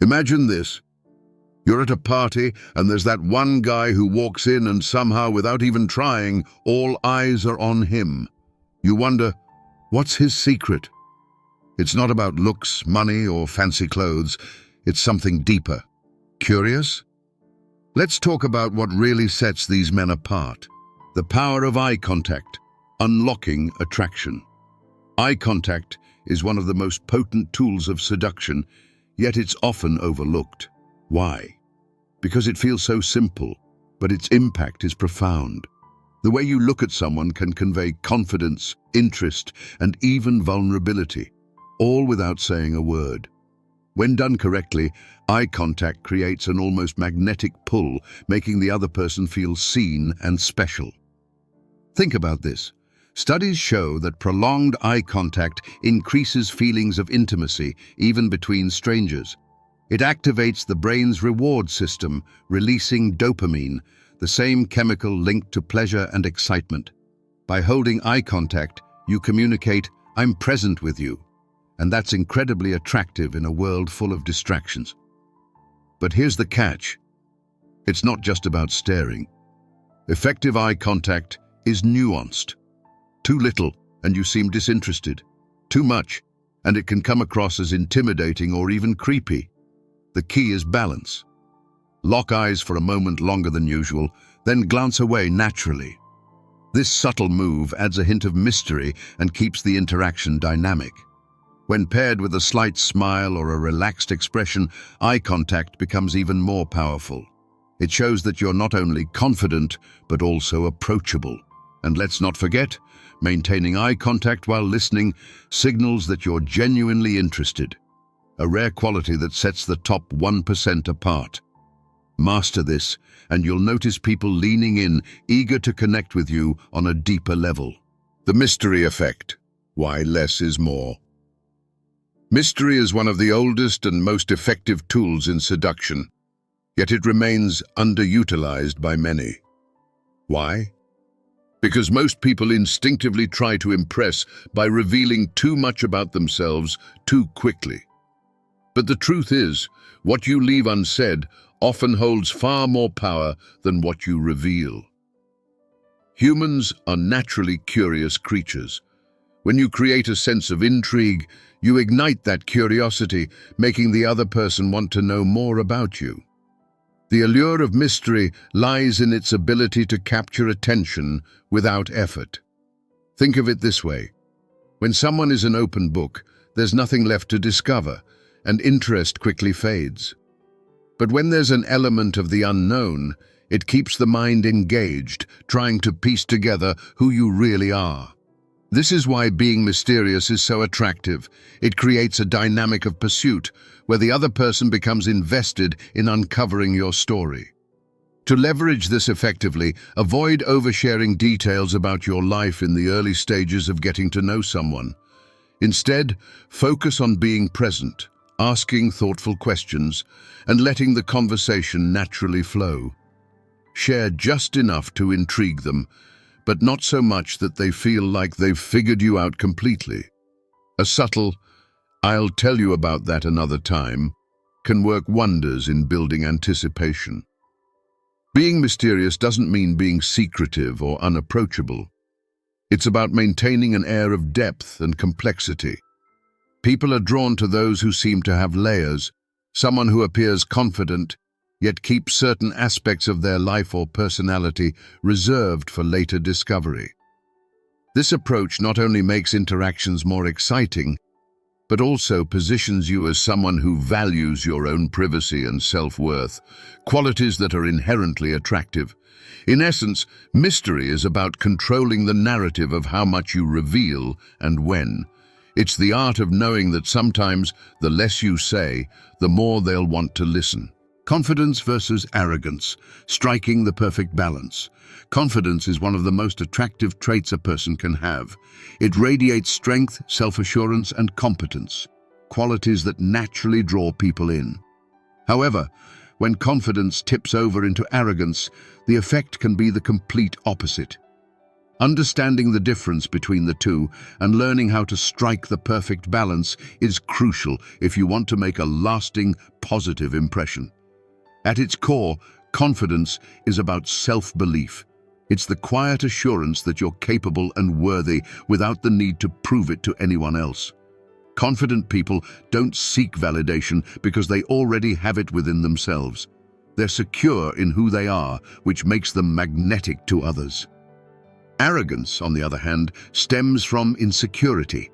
Imagine this. You're at a party and there's that one guy who walks in and somehow, without even trying, all eyes are on him. You wonder, what's his secret? It's not about looks, money, or fancy clothes. It's something deeper. Curious? Let's talk about what really sets these men apart. The power of eye contact, unlocking attraction. Eye contact is one of the most potent tools of seduction, yet it's often overlooked. Why? Because it feels so simple, but its impact is profound. The way you look at someone can convey confidence, interest, and even vulnerability, all without saying a word. When done correctly, eye contact creates an almost magnetic pull, making the other person feel seen and special. Think about this. Studies show that prolonged eye contact increases feelings of intimacy, even between strangers. It activates the brain's reward system, releasing dopamine, the same chemical linked to pleasure and excitement. By holding eye contact, you communicate, "I'm present with you." And that's incredibly attractive in a world full of distractions. But here's the catch. It's not just about staring. Effective eye contact is nuanced. Too little, and you seem disinterested. Too much, and it can come across as intimidating or even creepy. The key is balance. Lock eyes for a moment longer than usual, then glance away naturally. This subtle move adds a hint of mystery and keeps the interaction dynamic. When paired with a slight smile or a relaxed expression, eye contact becomes even more powerful. It shows that you're not only confident, but also approachable. And let's not forget, maintaining eye contact while listening signals that you're genuinely interested, a rare quality that sets the top 1% apart. Master this, and you'll notice people leaning in, eager to connect with you on a deeper level. The mystery effect. Why less is more. Mystery is one of the oldest and most effective tools in seduction, yet it remains underutilized by many. Why? Because most people instinctively try to impress by revealing too much about themselves too quickly. But the truth is, what you leave unsaid often holds far more power than what you reveal. Humans are naturally curious creatures. When you create a sense of intrigue, you ignite that curiosity, making the other person want to know more about you. The allure of mystery lies in its ability to capture attention without effort. Think of it this way. When someone is an open book, there's nothing left to discover, and interest quickly fades. But when there's an element of the unknown, it keeps the mind engaged, trying to piece together who you really are. This is why being mysterious is so attractive. It creates a dynamic of pursuit, where the other person becomes invested in uncovering your story. To leverage this effectively, avoid oversharing details about your life in the early stages of getting to know someone. Instead, focus on being present, asking thoughtful questions, and letting the conversation naturally flow. Share just enough to intrigue them, but not so much that they feel like they've figured you out completely. A subtle, "I'll tell you about that another time," can work wonders in building anticipation. Being mysterious doesn't mean being secretive or unapproachable. It's about maintaining an air of depth and complexity. People are drawn to those who seem to have layers, someone who appears confident, yet keeps certain aspects of their life or personality reserved for later discovery. This approach not only makes interactions more exciting, but also positions you as someone who values your own privacy and self-worth, qualities that are inherently attractive. In essence, mystery is about controlling the narrative of how much you reveal and when. It's the art of knowing that sometimes the less you say, the more they'll want to listen. Confidence versus arrogance, striking the perfect balance. Confidence is one of the most attractive traits a person can have. It radiates strength, self-assurance, and competence, qualities that naturally draw people in. However, when confidence tips over into arrogance, the effect can be the complete opposite. Understanding the difference between the two and learning how to strike the perfect balance is crucial if you want to make a lasting, positive impression. At its core, confidence is about self-belief. It's the quiet assurance that you're capable and worthy without the need to prove it to anyone else. Confident people don't seek validation because they already have it within themselves. They're secure in who they are, which makes them magnetic to others. Arrogance, on the other hand, stems from insecurity.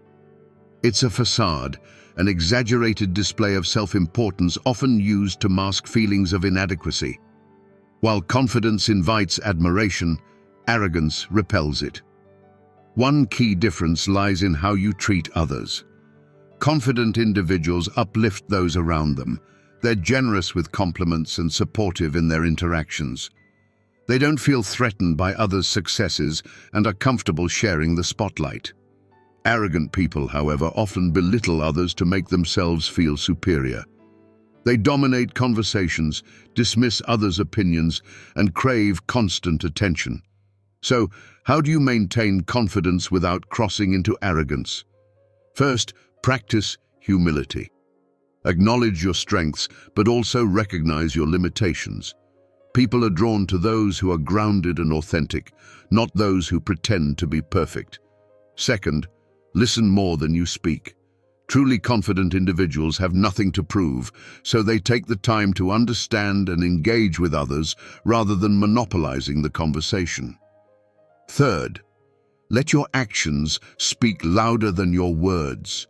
It's a facade, an exaggerated display of self-importance often used to mask feelings of inadequacy. While confidence invites admiration, arrogance repels it. One key difference lies in how you treat others. Confident individuals uplift those around them. They're generous with compliments and supportive in their interactions. They don't feel threatened by others' successes and are comfortable sharing the spotlight. Arrogant people, however, often belittle others to make themselves feel superior. They dominate conversations, dismiss others' opinions, and crave constant attention. So, how do you maintain confidence without crossing into arrogance? First, practice humility. Acknowledge your strengths, but also recognize your limitations. People are drawn to those who are grounded and authentic, not those who pretend to be perfect. Second, listen more than you speak. Truly confident individuals have nothing to prove, so they take the time to understand and engage with others rather than monopolizing the conversation. Third, let your actions speak louder than your words.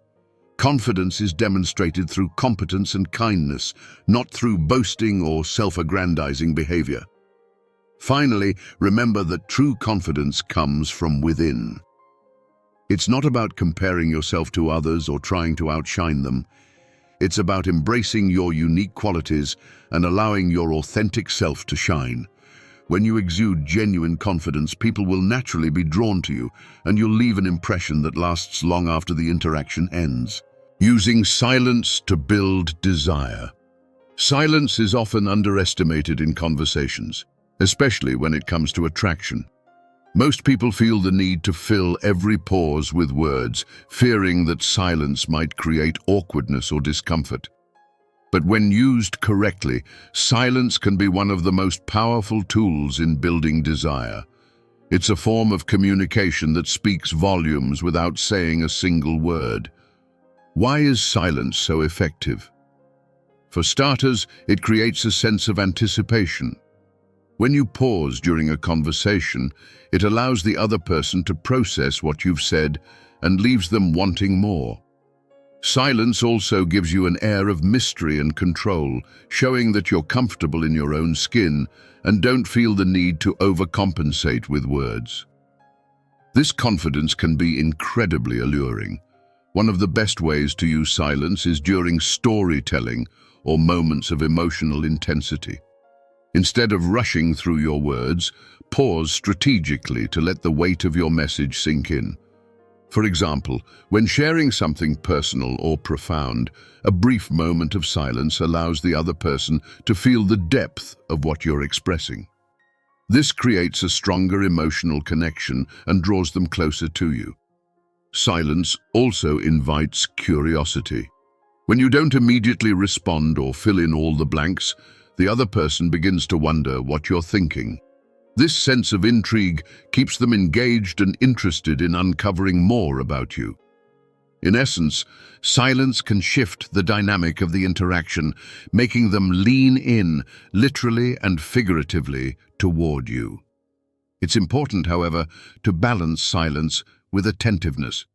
Confidence is demonstrated through competence and kindness, not through boasting or self-aggrandizing behavior. Finally, remember that true confidence comes from within. It's not about comparing yourself to others or trying to outshine them. It's about embracing your unique qualities and allowing your authentic self to shine. When you exude genuine confidence, people will naturally be drawn to you, and you'll leave an impression that lasts long after the interaction ends. Using silence to build desire. Silence is often underestimated in conversations, especially when it comes to attraction. Most people feel the need to fill every pause with words, fearing that silence might create awkwardness or discomfort. But when used correctly, silence can be one of the most powerful tools in building desire. It's a form of communication that speaks volumes without saying a single word. Why is silence so effective? For starters, it creates a sense of anticipation. When you pause during a conversation, it allows the other person to process what you've said and leaves them wanting more. Silence also gives you an air of mystery and control, showing that you're comfortable in your own skin and don't feel the need to overcompensate with words. This confidence can be incredibly alluring. One of the best ways to use silence is during storytelling or moments of emotional intensity. Instead of rushing through your words, pause strategically to let the weight of your message sink in. For example, when sharing something personal or profound, a brief moment of silence allows the other person to feel the depth of what you're expressing. This creates a stronger emotional connection and draws them closer to you. Silence also invites curiosity. When you don't immediately respond or fill in all the blanks, the other person begins to wonder what you're thinking. This sense of intrigue keeps them engaged and interested in uncovering more about you. In essence, silence can shift the dynamic of the interaction, making them lean in, literally and figuratively, toward you. It's important, however, to balance silence with attentiveness.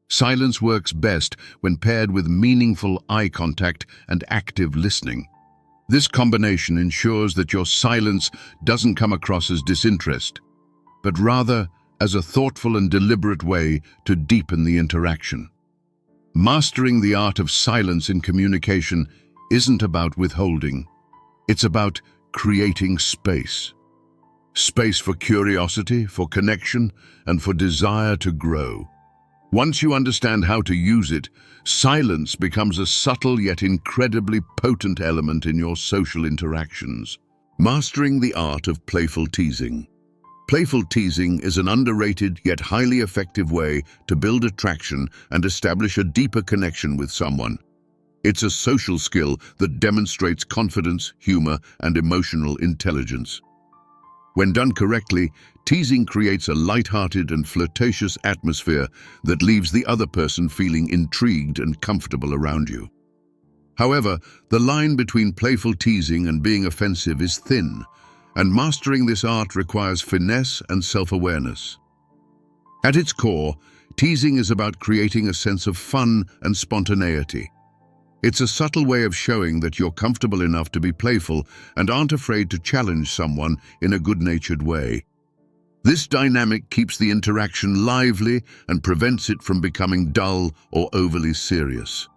Silence works best when paired with meaningful eye contact and active listening. This combination ensures that your silence doesn't come across as disinterest, but rather as a thoughtful and deliberate way to deepen the interaction. Mastering the art of silence in communication isn't about withholding. It's about creating space. Space for curiosity, for connection, and for desire to grow. Once you understand how to use it, silence becomes a subtle yet incredibly potent element in your social interactions. Mastering the art of playful teasing. Playful teasing is an underrated yet highly effective way to build attraction and establish a deeper connection with someone. It's a social skill that demonstrates confidence, humor, and emotional intelligence. When done correctly, teasing creates a light-hearted and flirtatious atmosphere that leaves the other person feeling intrigued and comfortable around you. However, the line between playful teasing and being offensive is thin, and mastering this art requires finesse and self-awareness. At its core, teasing is about creating a sense of fun and spontaneity. It's a subtle way of showing that you're comfortable enough to be playful and aren't afraid to challenge someone in a good-natured way. This dynamic keeps the interaction lively and prevents it from becoming dull or overly serious.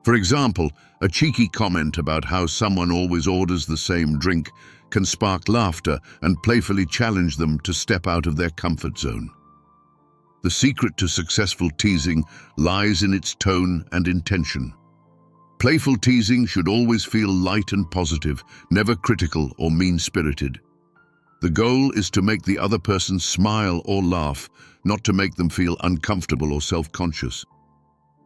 For example, a cheeky comment about how someone always orders the same drink can spark laughter and playfully challenge them to step out of their comfort zone. The secret to successful teasing lies in its tone and intention. Playful teasing should always feel light and positive, never critical or mean-spirited. The goal is to make the other person smile or laugh, not to make them feel uncomfortable or self-conscious.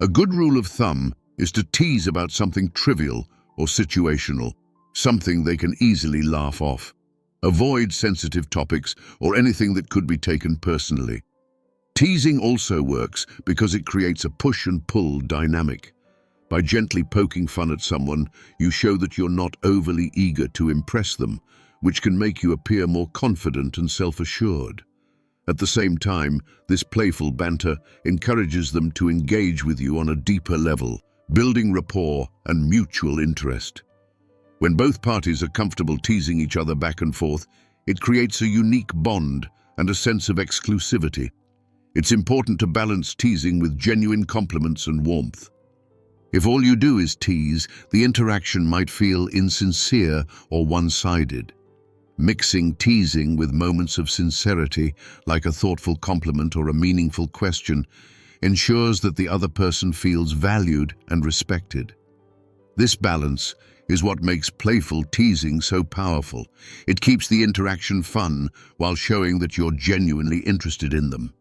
A good rule of thumb is to tease about something trivial or situational, something they can easily laugh off. Avoid sensitive topics or anything that could be taken personally. Teasing also works because it creates a push and pull dynamic. By gently poking fun at someone, you show that you're not overly eager to impress them, which can make you appear more confident and self-assured. At the same time, this playful banter encourages them to engage with you on a deeper level, building rapport and mutual interest. When both parties are comfortable teasing each other back and forth, it creates a unique bond and a sense of exclusivity. It's important to balance teasing with genuine compliments and warmth. If all you do is tease, the interaction might feel insincere or one-sided. Mixing teasing with moments of sincerity, like a thoughtful compliment or a meaningful question, ensures that the other person feels valued and respected. This balance is what makes playful teasing so powerful. It keeps the interaction fun while showing that you're genuinely interested in them.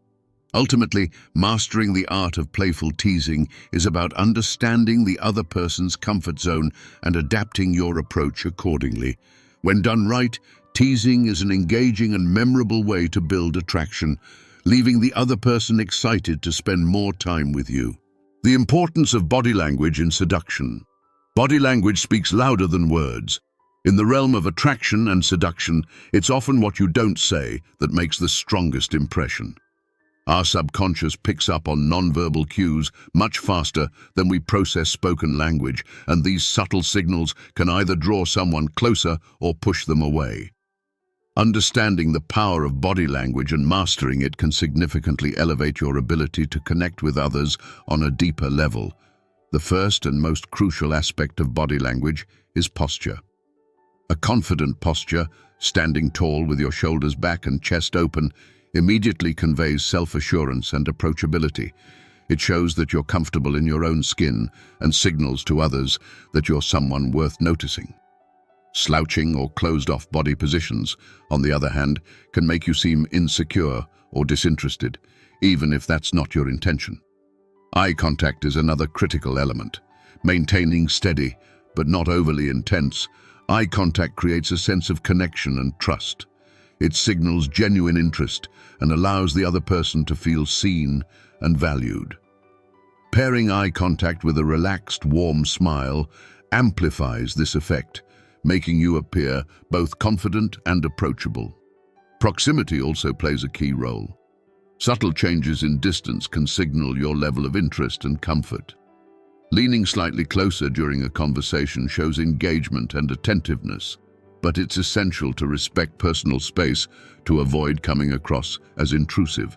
Ultimately, mastering the art of playful teasing is about understanding the other person's comfort zone and adapting your approach accordingly. When done right, teasing is an engaging and memorable way to build attraction, leaving the other person excited to spend more time with you. The importance of body language in seduction. Body language speaks louder than words. In the realm of attraction and seduction, it's often what you don't say that makes the strongest impression. Our subconscious picks up on nonverbal cues much faster than we process spoken language, and these subtle signals can either draw someone closer or push them away. Understanding the power of body language and mastering it can significantly elevate your ability to connect with others on a deeper level. The first and most crucial aspect of body language is posture. A confident posture, standing tall with your shoulders back and chest open, immediately conveys self-assurance and approachability. It shows that you're comfortable in your own skin and signals to others that you're someone worth noticing. Slouching or closed-off body positions, on the other hand, can make you seem insecure or disinterested, even if that's not your intention. Eye contact is another critical element. Maintaining steady, but not overly intense, eye contact creates a sense of connection and trust. It signals genuine interest and allows the other person to feel seen and valued. Pairing eye contact with a relaxed, warm smile amplifies this effect, making you appear both confident and approachable. Proximity also plays a key role. Subtle changes in distance can signal your level of interest and comfort. Leaning slightly closer during a conversation shows engagement and attentiveness, but it's essential to respect personal space to avoid coming across as intrusive.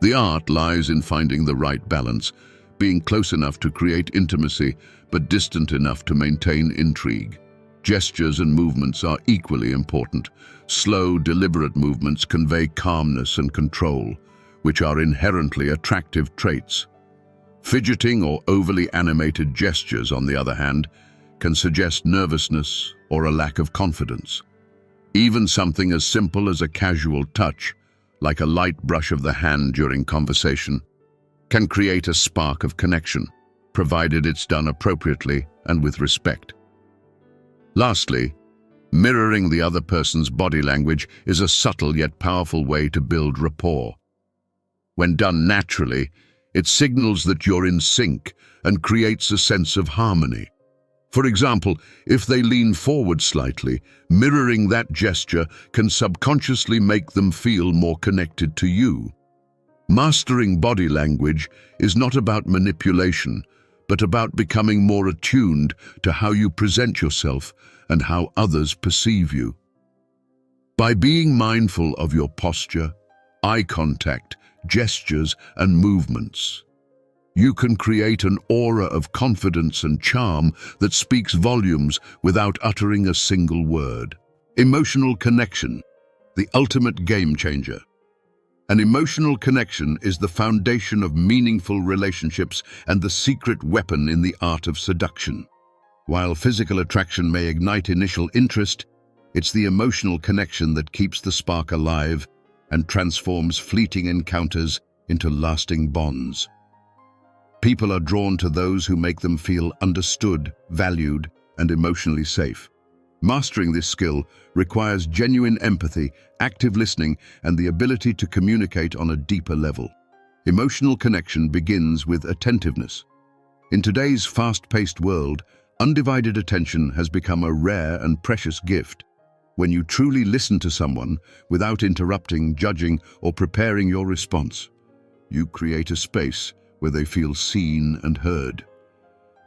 The art lies in finding the right balance, being close enough to create intimacy, but distant enough to maintain intrigue. Gestures and movements are equally important. Slow, deliberate movements convey calmness and control, which are inherently attractive traits. Fidgeting or overly animated gestures, on the other hand, can suggest nervousness or a lack of confidence. Even something as simple as a casual touch, like a light brush of the hand during conversation, can create a spark of connection, provided it's done appropriately and with respect. Lastly, mirroring the other person's body language is a subtle yet powerful way to build rapport. When done naturally, it signals that you're in sync and creates a sense of harmony. For example, if they lean forward slightly, mirroring that gesture can subconsciously make them feel more connected to you. Mastering body language is not about manipulation, but about becoming more attuned to how you present yourself and how others perceive you. By being mindful of your posture, eye contact, gestures, and movements, you can create an aura of confidence and charm that speaks volumes without uttering a single word. Emotional connection, the ultimate game changer. An emotional connection is the foundation of meaningful relationships and the secret weapon in the art of seduction. While physical attraction may ignite initial interest, it's the emotional connection that keeps the spark alive and transforms fleeting encounters into lasting bonds. People are drawn to those who make them feel understood, valued, and emotionally safe. Mastering this skill requires genuine empathy, active listening, and the ability to communicate on a deeper level. Emotional connection begins with attentiveness. In today's fast-paced world, undivided attention has become a rare and precious gift. When you truly listen to someone without interrupting, judging, or preparing your response, you create a space where they feel seen and heard.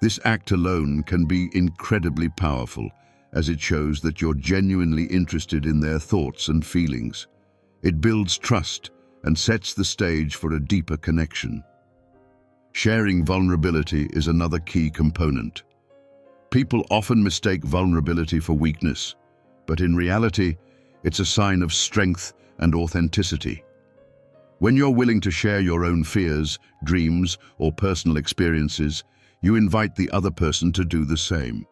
This act alone can be incredibly powerful, as it shows that you're genuinely interested in their thoughts and feelings. It builds trust and sets the stage for a deeper connection. Sharing vulnerability is another key component. People often mistake vulnerability for weakness, but in reality, it's a sign of strength and authenticity. When you're willing to share your own fears, dreams, or personal experiences, you invite the other person to do the same.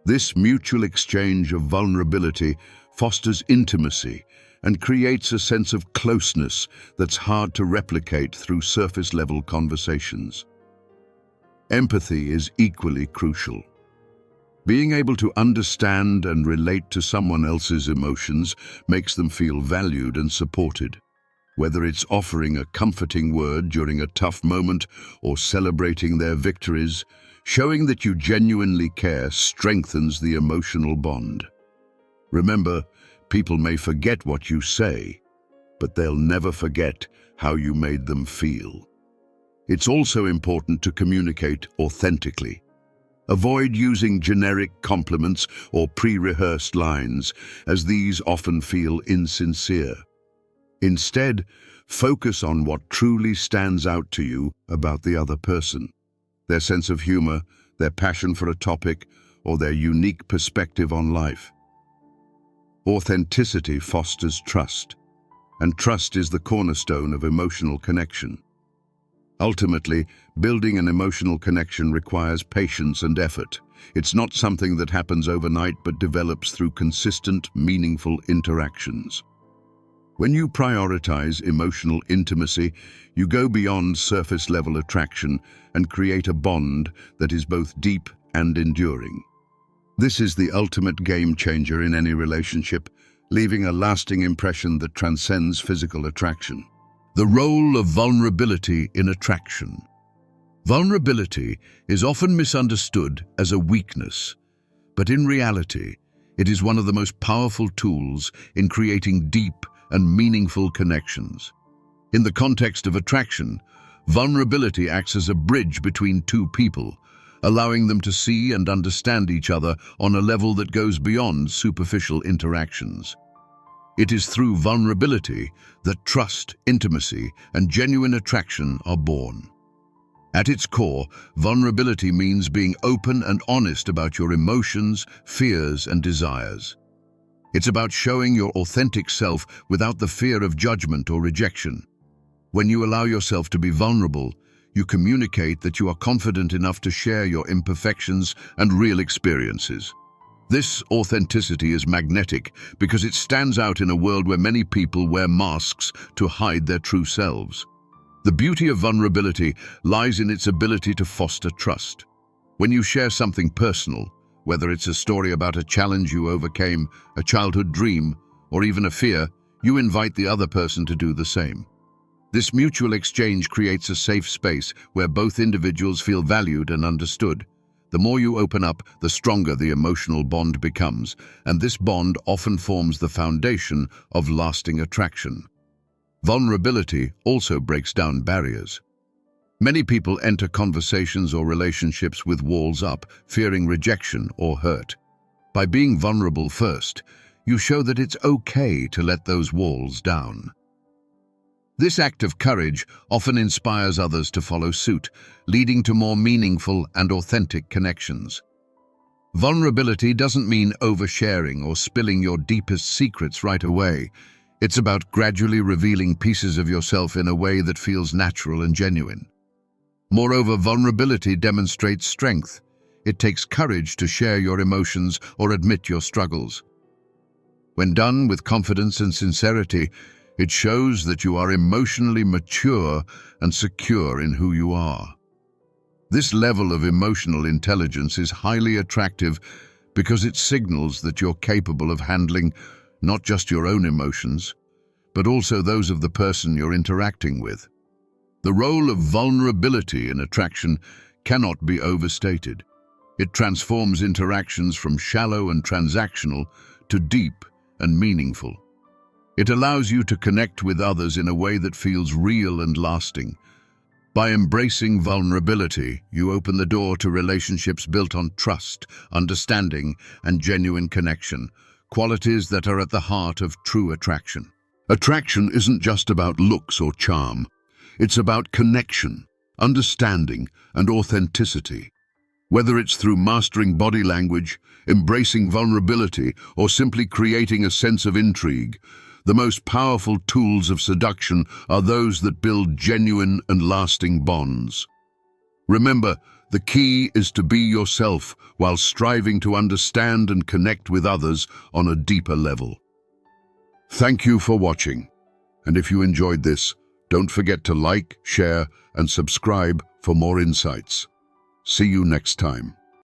This mutual exchange of vulnerability fosters intimacy and creates a sense of closeness that's hard to replicate through surface-level conversations. Empathy is equally crucial. Being able to understand and relate to someone else's emotions makes them feel valued and supported. Whether it's offering a comforting word during a tough moment or celebrating their victories, showing that you genuinely care strengthens the emotional bond. Remember, people may forget what you say, but they'll never forget how you made them feel. It's also important to communicate authentically. Avoid using generic compliments or pre-rehearsed lines, as these often feel insincere. Instead, focus on what truly stands out to you about the other person. Their sense of humor, their passion for a topic, or their unique perspective on life. Authenticity fosters trust, and trust is the cornerstone of emotional connection. Ultimately, building an emotional connection requires patience and effort. It's not something that happens overnight but develops through consistent, meaningful interactions. When you prioritize emotional intimacy, you go beyond surface-level attraction and create a bond that is both deep and enduring. This is the ultimate game changer in any relationship, leaving a lasting impression that transcends physical attraction. The role of vulnerability in attraction. Vulnerability is often misunderstood as a weakness, but in reality, it is one of the most powerful tools in creating deep and meaningful connections. In the context of attraction, vulnerability acts as a bridge between two people, allowing them to see and understand each other on a level that goes beyond superficial interactions. It is through vulnerability that trust, intimacy, and genuine attraction are born. At its core, vulnerability means being open and honest about your emotions, fears, and desires. It's about showing your authentic self without the fear of judgment or rejection. When you allow yourself to be vulnerable, you communicate that you are confident enough to share your imperfections and real experiences. This authenticity is magnetic because it stands out in a world where many people wear masks to hide their true selves. The beauty of vulnerability lies in its ability to foster trust. When you share something personal, whether it's a story about a challenge you overcame, a childhood dream, or even a fear, you invite the other person to do the same. This mutual exchange creates a safe space where both individuals feel valued and understood. The more you open up, the stronger the emotional bond becomes, and this bond often forms the foundation of lasting attraction. Vulnerability also breaks down barriers. Many people enter conversations or relationships with walls up, fearing rejection or hurt. By being vulnerable first, you show that it's okay to let those walls down. This act of courage often inspires others to follow suit, leading to more meaningful and authentic connections. Vulnerability doesn't mean oversharing or spilling your deepest secrets right away. It's about gradually revealing pieces of yourself in a way that feels natural and genuine. Moreover, vulnerability demonstrates strength. It takes courage to share your emotions or admit your struggles. When done with confidence and sincerity, it shows that you are emotionally mature and secure in who you are. This level of emotional intelligence is highly attractive because it signals that you're capable of handling not just your own emotions, but also those of the person you're interacting with. The role of vulnerability in attraction cannot be overstated. It transforms interactions from shallow and transactional to deep and meaningful. It allows you to connect with others in a way that feels real and lasting. By embracing vulnerability, you open the door to relationships built on trust, understanding, and genuine connection, qualities that are at the heart of true attraction. Attraction isn't just about looks or charm. It's about connection, understanding, and authenticity. Whether it's through mastering body language, embracing vulnerability, or simply creating a sense of intrigue, the most powerful tools of seduction are those that build genuine and lasting bonds. Remember, the key is to be yourself while striving to understand and connect with others on a deeper level. Thank you for watching. And if you enjoyed this, don't forget to like, share, and subscribe for more insights. See you next time.